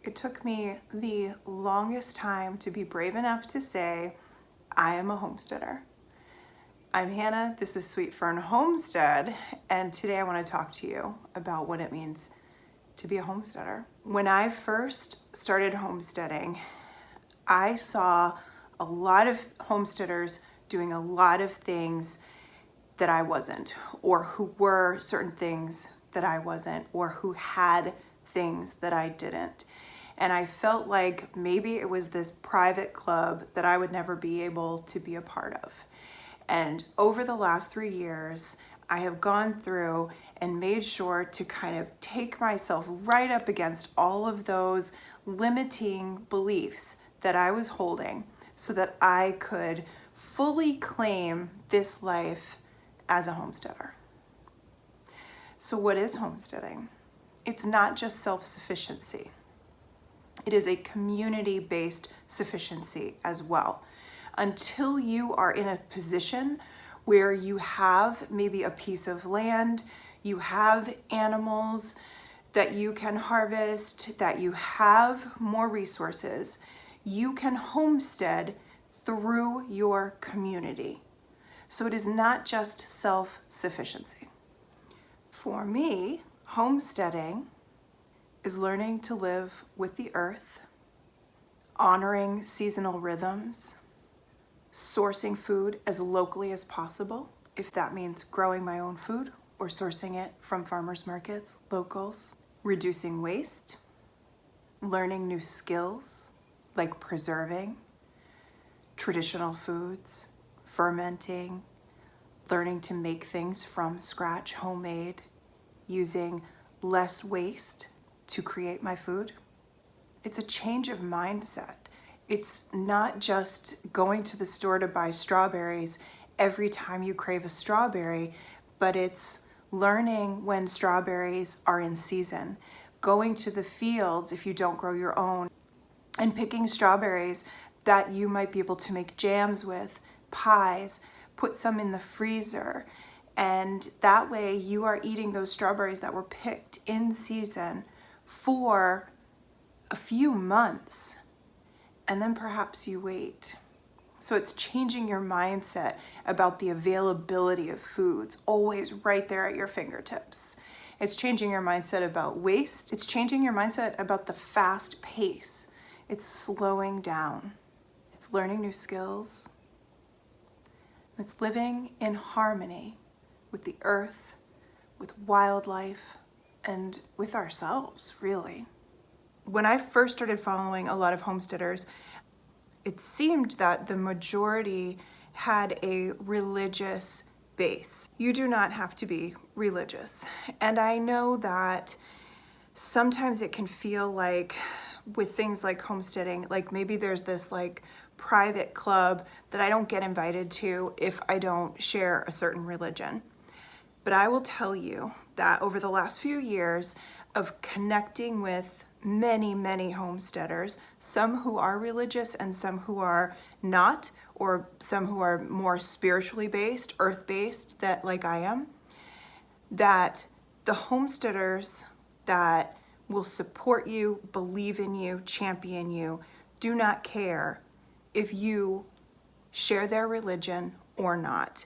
It took me the longest time to be brave enough to say, I am a homesteader. I'm Hannah, this is Sweet Fern Homestead, and today I want to talk to you about what it means to be a homesteader. When I first started homesteading, I saw a lot of homesteaders doing a lot of things that I wasn't, or who were certain things that I wasn't, or who had things that I didn't. And I felt like maybe it was this private club that I would never be able to be a part of. And over the last 3 years, I have gone through and made sure to kind of take myself right up against all of those limiting beliefs that I was holding so that I could fully claim this life as a homesteader. So what is homesteading? It's not just self-sufficiency. It is a community-based sufficiency as well. Until you are in a position where you have maybe a piece of land, you have animals that you can harvest, that you have more resources, you can homestead through your community. So it is not just self-sufficiency. For me, homesteading is learning to live with the earth, honoring seasonal rhythms, sourcing food as locally as possible, if that means growing my own food or sourcing it from farmers markets, locals, reducing waste, learning new skills like preserving traditional foods, fermenting, learning to make things from scratch, homemade, using less waste to create my food. It's a change of mindset. It's not just going to the store to buy strawberries every time you crave a strawberry, but it's learning when strawberries are in season, going to the fields if you don't grow your own, and picking strawberries that you might be able to make jams with, pies, put some in the freezer, and that way you are eating those strawberries that were picked in season for a few months, and then perhaps you wait. So it's changing your mindset about the availability of foods, always right there at your fingertips. It's changing your mindset about waste. It's changing your mindset about the fast pace. It's slowing down. It's learning new skills. It's living in harmony with the earth, with wildlife, and with ourselves, really. When I first started following a lot of homesteaders, it seemed that the majority had a religious base. You do not have to be religious. And I know that sometimes it can feel like with things like homesteading, like maybe there's this like private club that I don't get invited to if I don't share a certain religion. But I will tell you that over the last few years of connecting with many, many homesteaders, some who are religious and some who are not, or some who are more spiritually based, earth-based, that like I am, that the homesteaders that will support you, believe in you, champion you, do not care if you share their religion or not.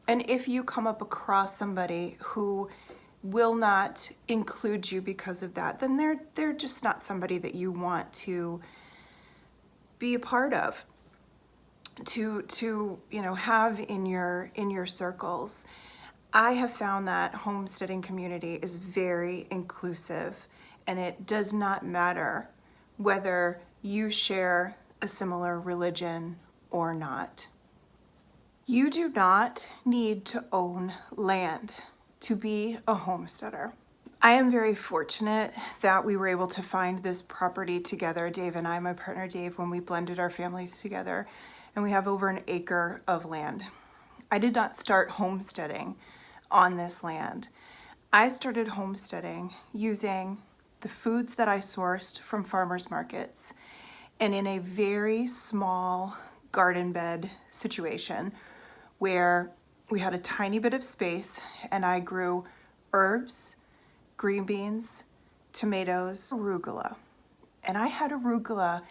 And if you come up across somebody who will not include you because of that, then they're just not somebody that you want to be a part of, to have in your circles. I have found that homesteading community is very inclusive, and it does not matter whether you share a similar religion or not. You do not need to own land to be a homesteader. I am very fortunate that we were able to find this property together, Dave and I, my partner Dave, when we blended our families together, and we have over an acre of land. I did not start homesteading on this land. I started homesteading using the foods that I sourced from farmers markets and in a very small garden bed situation where we had a tiny bit of space and I grew herbs, green beans, tomatoes, arugula. and I had arugula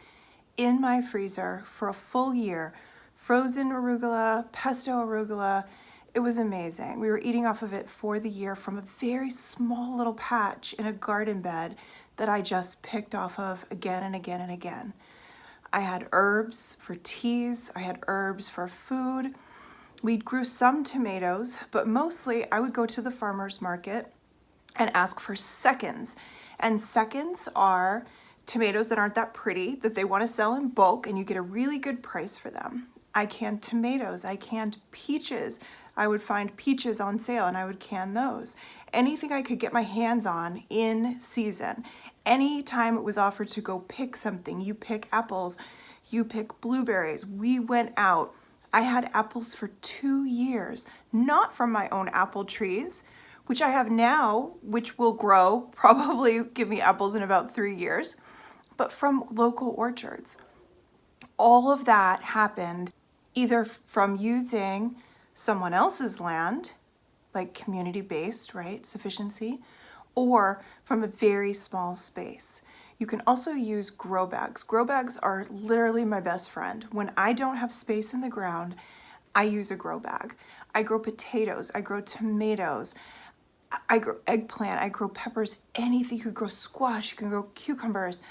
in my freezer for a full year. Frozen arugula, pesto arugula. It was amazing. We were eating off of it for the year from a very small little patch in a garden bed that I just picked off of again and again and again. I had herbs for teas. I had herbs for food. We grew some tomatoes, but mostly I would go to the farmer's market and ask for seconds. And seconds are tomatoes that aren't that pretty, that they want to sell in bulk, and you get a really good price for them. I canned tomatoes, I canned peaches. I would find peaches on sale and I would can those. Anything I could get my hands on in season. Anytime it was offered to go pick something, you pick apples, you pick blueberries. We went out. I had apples for 2 years, not from my own apple trees, which I have now, which will grow, probably give me apples in about 3 years, but from local orchards. All of that happened either from using someone else's land, like community-based, right, sufficiency, or from a very small space. You can also use grow bags. Grow bags are literally my best friend. When I don't have space in the ground, I use a grow bag. I grow potatoes, I grow tomatoes, I grow eggplant, I grow peppers, anything. You can grow squash, you can grow cucumbers.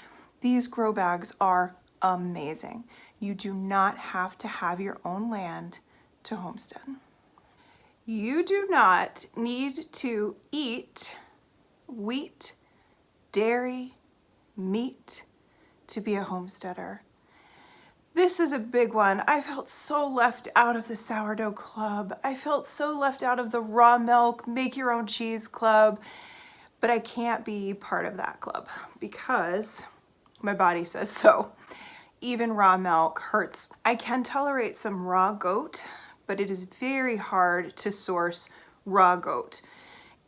These grow bags are amazing. You do not have to have your own land to homestead. You do not need to eat wheat, dairy, meat to be a homesteader. This is a big one. I felt so left out of the sourdough club. I felt so left out of the raw milk, make your own cheese club, but I can't be part of that club because my body says so. Even raw milk hurts. I can tolerate some raw goat, but it is very hard to source raw goat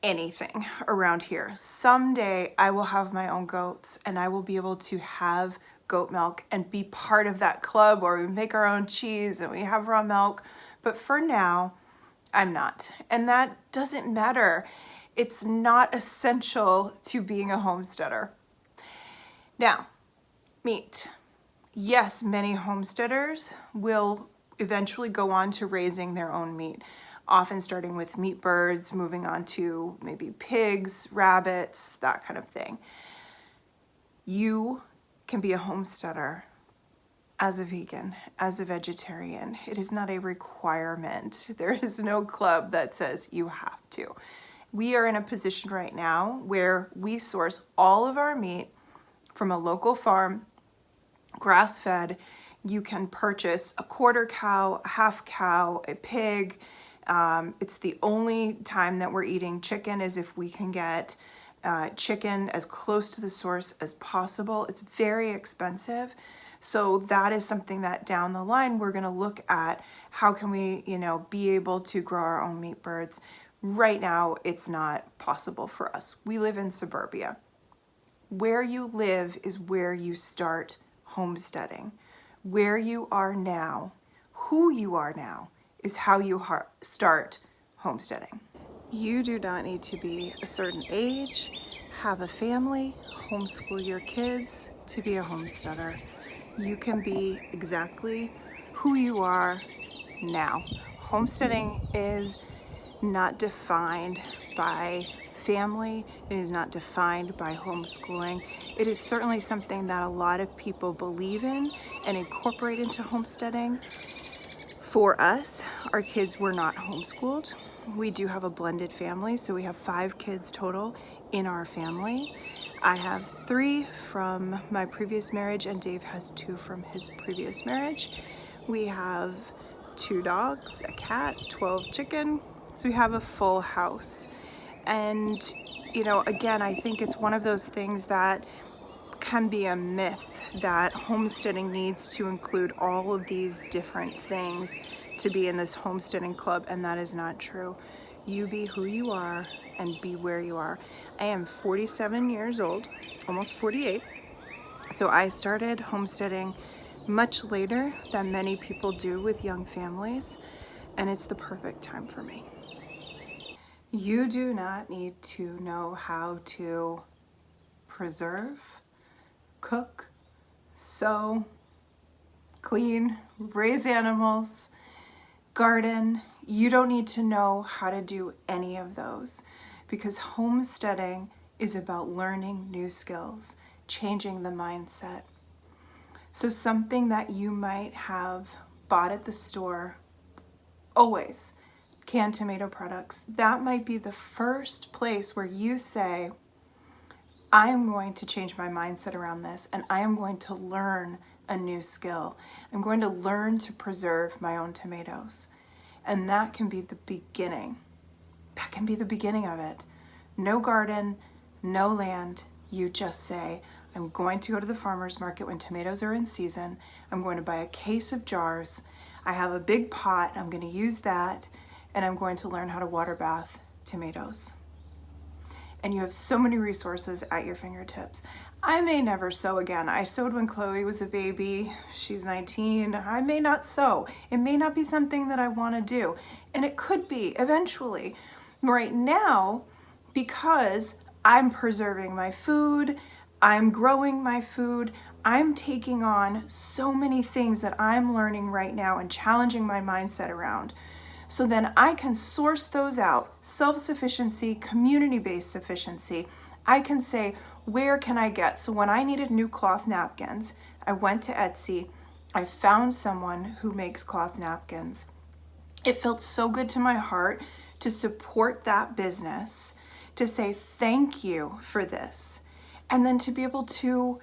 anything around here. Someday I will have my own goats and I will be able to have goat milk and be part of that club where we make our own cheese and we have raw milk. But for now, I'm not. And that doesn't matter. It's not essential to being a homesteader. Now, meat. Yes, many homesteaders will eventually go on to raising their own meat, often starting with meat birds, moving on to maybe pigs, rabbits, that kind of thing. You can be a homesteader as a vegan, as a vegetarian. It is not a requirement. There is no club that says you have to. We are in a position right now where we source all of our meat from a local farm, grass-fed. You can purchase a quarter cow, a half cow, a pig. It's the only time that we're eating chicken is if we can get chicken as close to the source as possible. It's very expensive. So that is something that down the line we're going to look at. How can we, be able to grow our own meat birds? Right now, it's not possible for us. We live in suburbia. Where you live is where you start homesteading. Where you are now, who you are now, is how you start homesteading. You do not need to be a certain age, have a family, homeschool your kids to be a homesteader. You can be exactly who you are now. Homesteading is not defined by family. It is not defined by homeschooling. It is certainly something that a lot of people believe in and incorporate into homesteading. For us, our kids were not homeschooled. We do have a blended family, so we have 5 kids total in our family. I have 3 from my previous marriage, and Dave has 2 from his previous marriage. We have 2 dogs, a cat, 12 chicken, so we have a full house. And, again, I think it's one of those things that can be a myth that homesteading needs to include all of these different things to be in this homesteading club, and that is not true. You be who you are and be where you are. I am 47 years old, almost 48, so I started homesteading much later than many people do with young families, and it's the perfect time for me. You do not need to know how to preserve, cook, sow, clean, raise animals, garden. You don't need to know how to do any of those, because homesteading is about learning new skills, changing the mindset. So something that you might have bought at the store, always, canned tomato products, that might be the first place where you say, I am going to change my mindset around this, and I am going to learn a new skill. I'm going to learn to preserve my own tomatoes. And that can be the beginning. That can be the beginning of it. No garden, no land. You just say, I'm going to go to the farmer's market when tomatoes are in season. I'm going to buy a case of jars. I have a big pot. I'm going to use that. And I'm going to learn how to water bath tomatoes. And you have so many resources at your fingertips. I may never sow again. I sowed when Chloe was a baby. She's 19. I may not sow. It may not be something that I want to do. And it could be eventually. Right now, because I'm preserving my food, I'm growing my food, I'm taking on so many things that I'm learning right now and challenging my mindset around. So then I can source those out. Self-sufficiency, community-based sufficiency. I can say, where can I get? So when I needed new cloth napkins, I went to Etsy. I found someone who makes cloth napkins. It felt so good to my heart to support that business, to say thank you for this, and then to be able to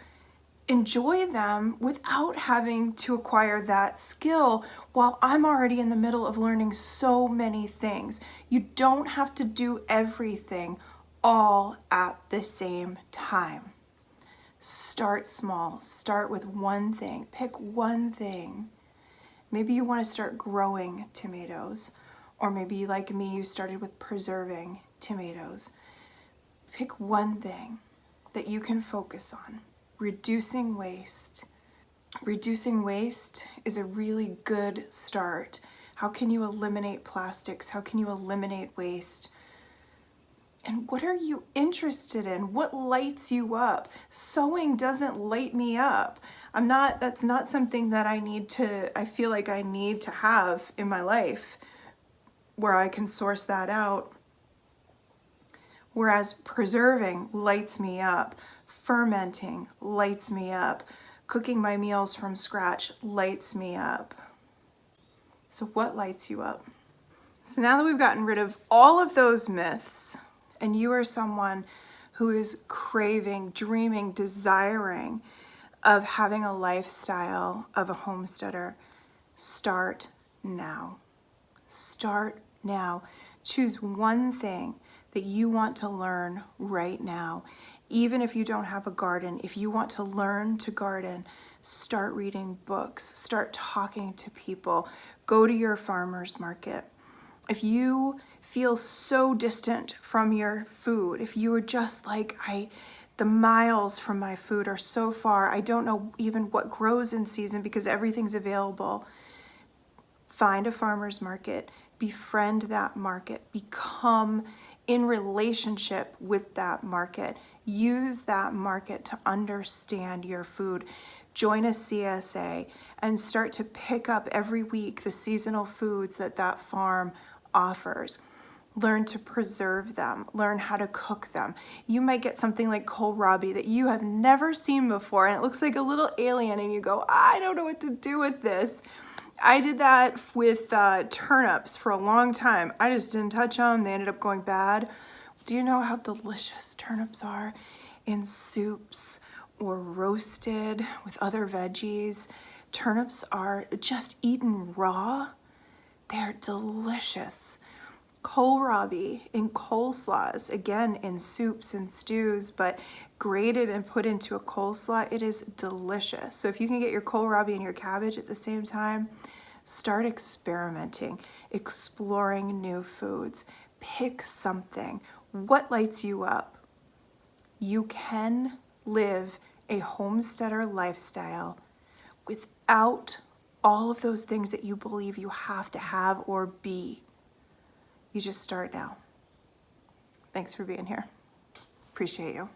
enjoy them without having to acquire that skill while I'm already in the middle of learning so many things. You don't have to do everything all at the same time. Start small. Start with one thing. Pick one thing. Maybe you want to start growing tomatoes, or maybe like me, you started with preserving tomatoes. Pick one thing that you can focus on. Reducing waste. Reducing waste is a really good start. How can you eliminate plastics? How can you eliminate waste? And what are you interested in? What lights you up? Sewing doesn't light me up. That's not something that I feel like I need to have in my life where I can source that out. Whereas preserving lights me up. Fermenting lights me up. Cooking my meals from scratch lights me up. So what lights you up? So now that we've gotten rid of all of those myths, and you are someone who is craving, dreaming, desiring of having a lifestyle of a homesteader, start now. Start now. Choose one thing that you want to learn right now. Even if you don't have a garden, if you want to learn to garden, start reading books, start talking to people, go to your farmer's market. If you feel so distant from your food, if you are just like, the miles from my food are so far, I don't know even what grows in season because everything's available, find a farmer's market, befriend that market, become in relationship with that market. Use that market to understand your food. Join a CSA and start to pick up every week the seasonal foods that farm offers. Learn to preserve them. Learn how to cook them. You might get something like kohlrabi that you have never seen before, and it looks like a little alien, and you go, I don't know what to do with this. I did that with turnips for a long time. I just didn't touch them. They ended up going bad. Do you know how delicious turnips are in soups or roasted with other veggies? Turnips are just eaten raw. They're delicious. Kohlrabi in coleslaws, again in soups and stews, but grated and put into a coleslaw, it is delicious. So if you can get your kohlrabi and your cabbage at the same time, start experimenting, exploring new foods. Pick something. What lights you up? You can live a homesteader lifestyle without all of those things that you believe you have to have or be. You just start now. Thanks for being here. Appreciate you.